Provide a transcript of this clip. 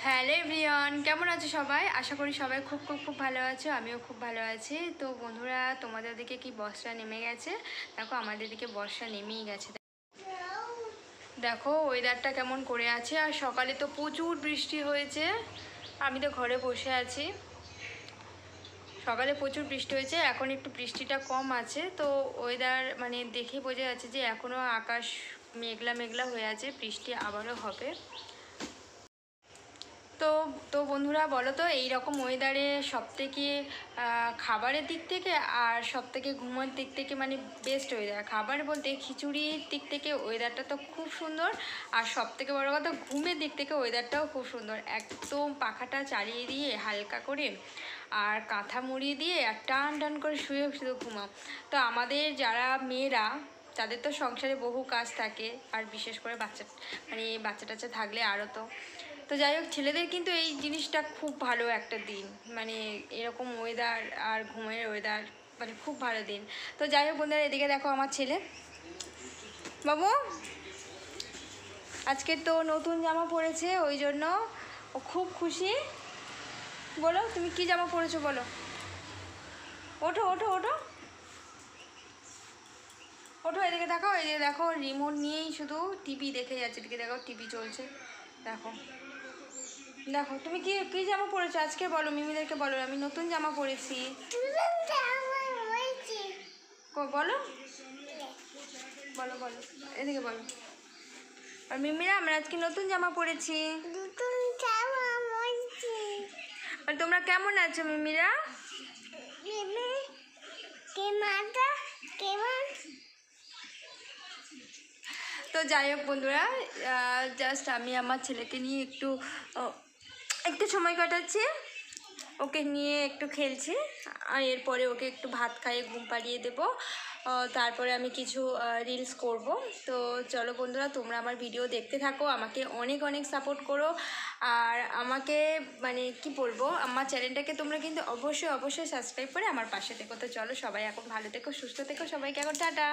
Hello everyone, কেমন আছো সবাই? আশা করি সবাই খুব ভালো আছো। আমিও খুব ভালো আছি। তো বন্ধুরা, তোমাদের দিকে কি বর্ষা নেমে গেছে? দেখো আমাদের দিকে বর্ষা নেমেই গেছে। দেখো ওয়েদারটা কেমন করে আছে। আর সকালে তো প্রচুর বৃষ্টি হয়েছে। আমি তো ঘরে বসে আছি। সকালে প্রচুর বৃষ্টি হয়েছে, এখন একটু বৃষ্টিটা কম আছে। তো ওয়েদার মানে দেখে বোঝা যাচ্ছে যে এখনও আকাশ মেঘলা মেঘলা হয়ে আছে, বৃষ্টি আবারও হবে। তো তো বন্ধুরা বলো তো, এইরকম ওয়েদারে সবথেকে খাবারের দিক থেকে আর সবথেকে ঘুমোর দিক থেকে মানে বেস্ট ওয়েদার। খাবার বলতে খিচুড়ির দিক থেকে ওয়েদারটা তো খুব সুন্দর, আর সবথেকে বড়ো কথা ঘুমের দিক থেকে ওয়েদারটাও খুব সুন্দর। একদম পাখাটা চালিয়ে দিয়ে হালকা করে আর কাঁথা মুড়িয়ে দিয়ে আর টান টান করে শুয়ে শুধু ঘুমাও। তো আমাদের যারা মেয়েরা, তাদের তো সংসারে বহু কাজ থাকে, আর বিশেষ করে বাচ্চা টাচ্চা থাকলে আরও। তো যাই হোক, ছেলেদের কিন্তু এই জিনিসটা খুব ভালো একটা দিন, মানে এরকম ওয়েদার আর ঘুমের ওয়েদার মানে খুব ভালো দিন। তো যাই হোক বন্ধুরা, এদিকে দেখো আমার ছেলে বাবু আজকে তো নতুন জামা পরেছে, ওই জন্য ও খুব খুশি। বলো তুমি কি জামা পরেছো বলো। ওঠো ওঠো ওঠো ওঠো, এদিকে দেখো, এদিকে দেখো, রিমোট নিয়েই শুধু টিভি দেখে যাচ্ছে। এদিকে দেখো টিভি চলছে। দেখো দেখো তুমি কি কি জামা পরেছো আজকে বলো, মিমিদেরকে বলো আমি নতুন জামা পরেছি। বলো বলো বলো, এদিকে বলো। আর মিমিরা, আমরা আজকে নতুন জামা পরেছি। আর তোমরা কেমন আছো মিমিরা? তো যাই হোক বন্ধুরা, জাস্ট আমি আমার ছেলেকে নিয়ে একটু সময় কাটাচ্ছি, ওকে নিয়ে একটু খেলছি। আর এরপরে ওকে একটু ভাত খাইয়ে ঘুম পাড়িয়ে দেবো। তারপরে আমি কিছু রিলস করব। তো চলো বন্ধুরা, তোমরা আমার ভিডিও দেখতে থাকো, আমাকে অনেক অনেক সাপোর্ট করো। আর আমাকে মানে কি বলবো, আমার চ্যানেলটাকে তোমরা কিন্তু অবশ্যই সাবস্ক্রাইব করে আমার পাশে থেকো। তো চলো সবাই এখন ভালো থেকো, সুস্থ থেকো, সবাইকে এখন টাটা।